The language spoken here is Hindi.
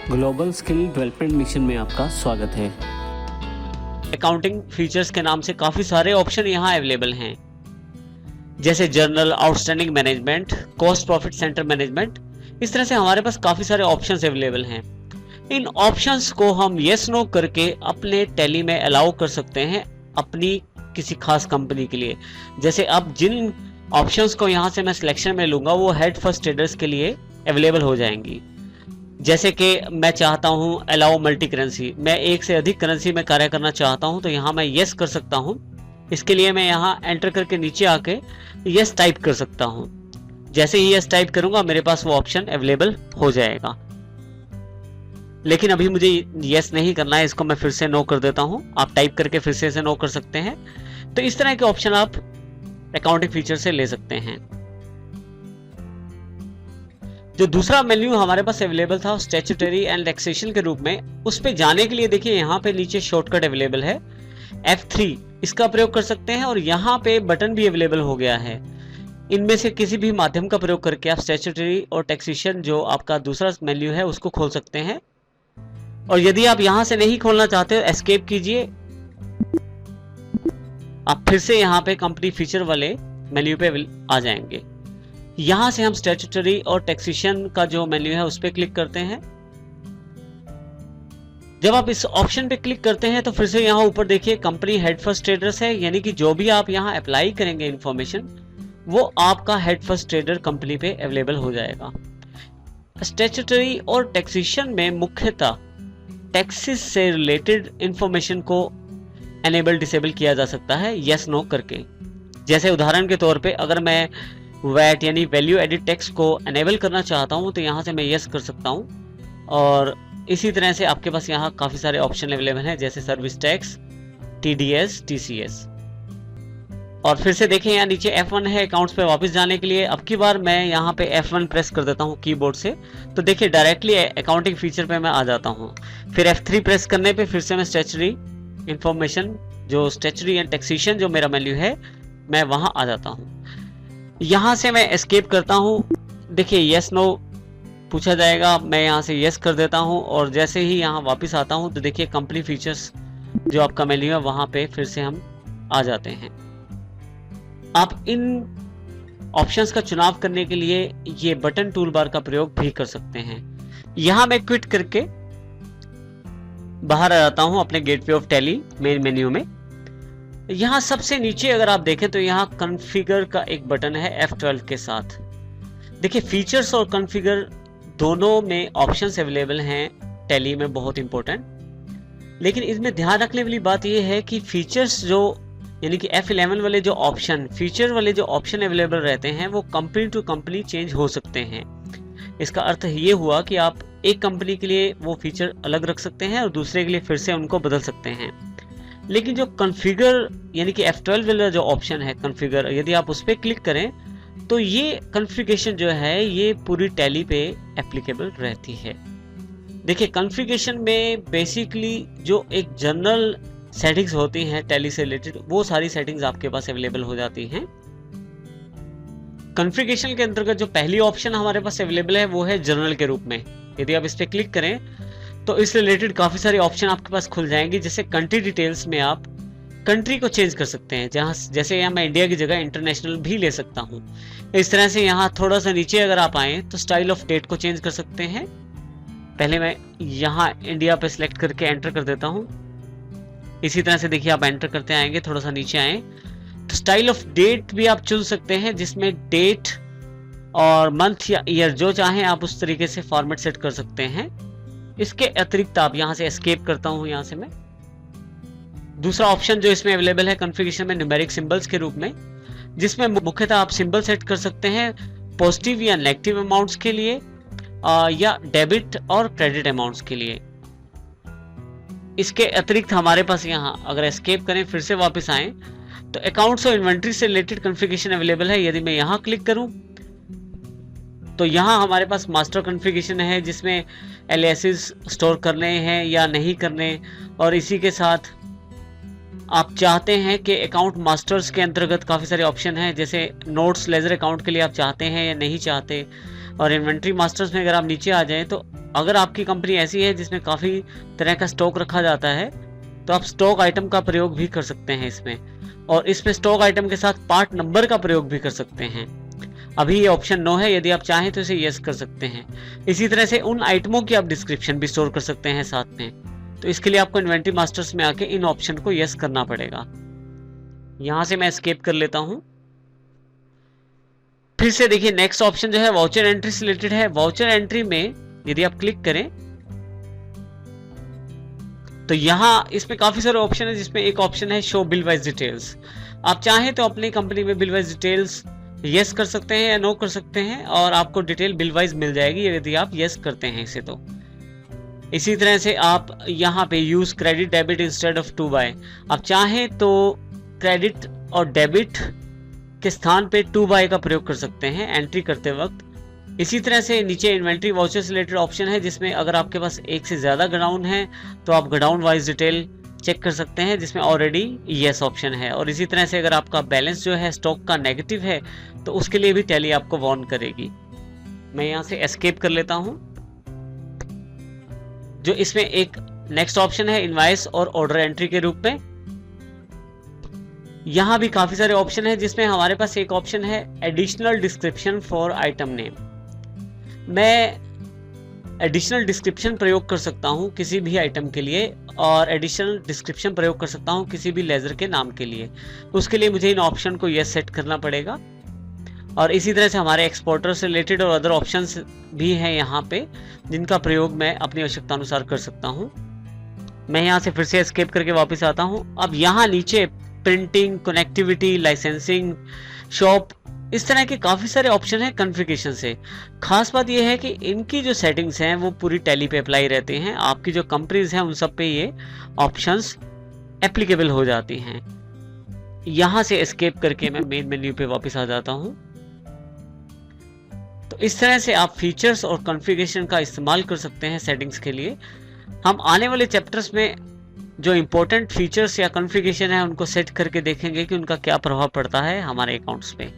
ग्लोबल स्किल डेवलपमेंट मिशन में आपका स्वागत है। अकाउंटिंग फीचर्स के नाम से काफ़ी सारे ऑप्शन यहाँ अवेलेबल हैं, जैसे journal, outstanding management, cost profit centre management. इस तरह से हमारे पास काफ़ी सारे ऑप्शंस अवेलेबल हैं। इन ऑप्शंस को हम येस नो करके अपने टैली में अलाउ कर सकते हैं अपनी किसी खास कंपनी के लिए। जैसे अब जिन ऑप्शंस को यहाँ से मैं सिलेक्शन में लूँगा वो हेड फर्स्ट ट्रेडर्स के लिए अवेलेबल हो जाएंगी। जैसे कि मैं चाहता हूं अलाउ मल्टी करेंसी, मैं एक से अधिक करेंसी में कार्य करना चाहता हूं, तो यहां मैं यस कर सकता हूं। इसके लिए मैं यहां एंटर करके नीचे आके यस टाइप कर सकता हूं। जैसे ही यस टाइप करूंगा मेरे पास वो ऑप्शन अवेलेबल हो जाएगा। लेकिन अभी मुझे यस नहीं करना है, इसको मैं फिर से नो कर देता हूं। आप टाइप करके फिर से नो कर सकते हैं। तो इस तरह के ऑप्शन आप अकाउंटिंग फीचर से ले सकते हैं। जो दूसरा मेन्यू हमारे पास अवेलेबल था स्टैट्यूटरी एंड टैक्सेशन के रूप में, उस पे जाने के लिए देखिए यहाँ पे नीचे शॉर्टकट अवेलेबल है F3, इसका प्रयोग कर सकते हैं। और यहाँ पे बटन भी अवेलेबल हो गया है। इनमें से किसी भी माध्यम का प्रयोग करके आप स्टैट्यूटरी और टैक्सेशन जो आपका दूसरा मेन्यू है उसको खोल सकते हैं। और यदि आप यहाँ से नहीं खोलना चाहते हो, एस्केप कीजिए, आप फिर से यहाँ पे कंपनी फीचर वाले मेन्यू पे आ जाएंगे। यहां से हम स्टैट्यूटरी और टैक्सेशन का जो मेन्यू है उस पर क्लिक करते हैं। जब आप इस ऑप्शन पे क्लिक करते हैं तो फिर से यहां ऊपर देखिए कंपनी हेड फर्स्ट ट्रेडर्स है, यानी कि जो भी आप यहां अप्लाई करेंगे इंफॉर्मेशन वो आपका हेड फर्स्ट ट्रेडर कंपनी पे अवेलेबल हो जाएगा। स्टैट्यूटरी और टैक्सेशन में मुख्यतः टैक्सेस से रिलेटेड इंफॉर्मेशन को एनेबल डिसेबल किया जा सकता है यस नो करके। जैसे उदाहरण के तौर पे अगर मैं वैट यानी वैल्यू एडिड टैक्स को एनेबल करना चाहता हूं तो यहां से मैं यस कर सकता हूं। और इसी तरह से आपके पास यहां काफी सारे ऑप्शन अवेलेबल हैं, जैसे सर्विस टैक्स, TDS, TCS। और फिर से देखें यहाँ नीचे F1 है अकाउंट्स पे वापस जाने के लिए। अब की बार मैं यहाँ पे F1 प्रेस कर देता हूँ कीबोर्ड से, तो देखिए डायरेक्टली अकाउंटिंग फीचर पे मैं आ जाता हूँ। फिर F3 प्रेस करने पे फिर से मैं स्टैट्यूटरी इंफॉर्मेशन, जो स्टैट्यूटरी एंड टैक्सेशन जो मेरा मेन्यू है, मैं वहां आ जाता हूँ। यहां से मैं एस्केप करता हूं। देखिए यस नो पूछा जाएगा, मैं यहां से यस कर देता हूं। और जैसे ही यहां वापस आता हूं तो देखिए कंपनी फीचर्स जो आपका मेन्यू है वहां पे फिर से हम आ जाते हैं। आप इन ऑप्शंस का चुनाव करने के लिए ये बटन टूल बार का प्रयोग भी कर सकते हैं। यहां मैं क्विट करके बाहर आ जाता हूं अपने gateway of tally main menu में। यहाँ सबसे नीचे अगर आप देखें तो यहाँ कॉन्फ़िगर का एक बटन है F12 के साथ। देखिए फीचर्स और कॉन्फ़िगर दोनों में ऑप्शंस अवेलेबल हैं टैली में, बहुत इंपॉर्टेंट। लेकिन इसमें ध्यान रखने वाली बात यह है कि फीचर्स जो यानी कि F11 वाले जो ऑप्शन, फीचर वाले जो ऑप्शन अवेलेबल रहते हैं वो कंपनी टू कंपनी चेंज हो सकते हैं। इसका अर्थ ये हुआ कि आप एक कंपनी के लिए वो फीचर अलग रख सकते हैं और दूसरे के लिए फिर से उनको बदल सकते हैं। लेकिन जो कॉन्फ़िगर यानी कि F12 वाला जो ऑप्शन है कॉन्फ़िगर, यदि आप उस पर क्लिक करें तो ये कॉन्फ़िगरेशन जो है ये पूरी टैली पे एप्लीकेबल रहती है। देखिए कॉन्फ़िगरेशन में बेसिकली जो एक जनरल सेटिंग्स होती हैं टैली से रिलेटेड, वो सारी सेटिंग्स आपके पास अवेलेबल हो जाती हैं। कॉन्फ़िगरेशन के अंतर्गत जो पहली ऑप्शन हमारे पास अवेलेबल है वो है जनरल के रूप में। यदि आप इस पर क्लिक करें तो इस रिलेटेड काफी सारे ऑप्शन आपके पास खुल जाएंगे। जैसे कंट्री डिटेल्स में आप कंट्री को चेंज कर सकते हैं, जहां जैसे यहाँ मैं इंडिया की जगह इंटरनेशनल भी ले सकता हूं। इस तरह से यहाँ थोड़ा सा नीचे अगर आप आए तो स्टाइल ऑफ डेट को चेंज कर सकते हैं। पहले मैं यहाँ इंडिया पे सिलेक्ट करके एंटर कर देता हूँ। इसी तरह से देखिए आप एंटर करते आएंगे, थोड़ा सा नीचे आए तो स्टाइल ऑफ डेट भी आप चुन सकते हैं, जिसमें डेट और मंथ या ईयर जो चाहें आप उस तरीके से फॉर्मेट सेट कर सकते हैं। इसके अतिरिक्त आप यहां से एस्केप करता हूं, यहां से मैं दूसरा ऑप्शन जो इसमें अवेलेबल है कॉन्फ़िगरेशन में न्यूमेरिक सिंबल्स के रूप में, जिसमें मुख्यतः आप सिंबल सेट कर सकते हैं पॉजिटिव या नेगेटिव अमाउंट्स के लिए या डेबिट और क्रेडिट अमाउंट्स के लिए। इसके अतिरिक्त हमारे पास यहाँ अगर एस्केप करें फिर से वापस आए तो अकाउंट्स और इन्वेंट्री से रिलेटेड कॉन्फ़िगरेशन अवेलेबल है। यदि मैं यहाँ क्लिक करूं तो यहाँ हमारे पास मास्टर कॉन्फ़िगरेशन है, जिसमें एलियासेस स्टोर करने हैं या नहीं करने, और इसी के साथ आप चाहते हैं कि अकाउंट मास्टर्स के अंतर्गत काफ़ी सारे ऑप्शन हैं, जैसे नोट्स लेजर अकाउंट के लिए आप चाहते हैं या नहीं चाहते। और इन्वेंट्री मास्टर्स में अगर आप नीचे आ जाएं तो अगर आपकी कंपनी ऐसी है जिसमें काफ़ी तरह का स्टॉक रखा जाता है तो आप स्टॉक आइटम का प्रयोग भी कर सकते हैं इसमें, और इसमें स्टॉक आइटम के साथ पार्ट नंबर का प्रयोग भी कर सकते हैं। अभी ये ऑप्शन नो है, यदि आप चाहें तो इसे यस कर सकते हैं। इसी तरह से उन आइटमों की आप डिस्क्रिप्शन भी स्टोर कर सकते हैं साथ में, तो इसके लिए आपको इन्वेंटरी मास्टर्स में आके इन ऑप्शन को यस करना पड़ेगा। यहां से मैं एस्केप कर लेता हूं। फिर से देखिए नेक्स्ट ऑप्शन जो है वाउचर एंट्री से रिलेटेड है। वाउचर एंट्री में यदि आप क्लिक करें तो यहां इसमें काफी सारे ऑप्शन है, जिसमें एक ऑप्शन है शो बिल वाइज डिटेल्स। आप चाहें तो अपनी कंपनी में बिल वाइज डिटेल्स यस कर सकते हैं या नो कर सकते हैं, और आपको डिटेल बिल वाइज मिल जाएगी यदि आप यस करते हैं इसे तो। इसी तरह से आप यहाँ पे use credit debit instead of to buy, आप चाहें तो क्रेडिट और डेबिट के स्थान पे टू बाय का प्रयोग कर सकते हैं एंट्री करते वक्त। इसी तरह से नीचे इन्वेंट्री वाउचर से रिलेटेड ऑप्शन है, जिसमें अगर आपके पास एक से ज्यादा गोडाउन है तो आप गोडाउन वाइज डिटेल चेक कर सकते हैं, जिसमें ऑलरेडी यस ऑप्शन है। और इसी तरह से अगर आपका बैलेंस जो है स्टॉक का नेगेटिव है तो उसके लिए भी टैली आपको वार्न करेगी। मैं यहाँ से एस्केप कर लेता हूँ। जो इसमें एक नेक्स्ट ऑप्शन है इनवॉइस और ऑर्डर एंट्री के रूप में, यहां भी काफी सारे ऑप्शन है, जिसमें हमारे पास एक ऑप्शन है additional description for item name. मैं एडिशनल डिस्क्रिप्शन प्रयोग कर सकता हूं किसी भी आइटम के लिए, और एडिशनल डिस्क्रिप्शन प्रयोग कर सकता हूं किसी भी लेजर के नाम के लिए। उसके लिए मुझे इन ऑप्शन को यस सेट करना पड़ेगा। और इसी तरह से हमारे एक्सपोर्टर से रिलेटेड और अदर ऑप्शंस भी हैं यहाँ पे, जिनका प्रयोग मैं अपनी आवश्यकता अनुसार कर सकता हूँ। मैं यहाँ से फिर से एस्केप करके वापस आता हूँ। अब यहाँ नीचे प्रिंटिंग, कनेक्टिविटी, लाइसेंसिंग, शॉप, इस तरह के काफ़ी सारे ऑप्शन हैं कॉन्फ़िगरेशन से। खास बात यह है कि इनकी जो सेटिंग्स हैं वो पूरी टैली पे अप्लाई रहते हैं। आपकी जो कंपनीज हैं उन सब पे ये ऑप्शंस एप्लीकेबल हो जाती हैं। यहाँ से एस्केप करके मैं मेन मेन्यू पे वापस आ जाता हूँ। तो इस तरह से आप फीचर्स और कॉन्फ़िगरेशन का इस्तेमाल कर सकते हैं सेटिंग्स के लिए। हम आने वाले चैप्टर्स में जो इंपॉर्टेंट फीचर्स या कॉन्फ़िगरेशन है उनको सेट करके देखेंगे कि उनका क्या प्रभाव पड़ता है हमारे अकाउंट्स पे।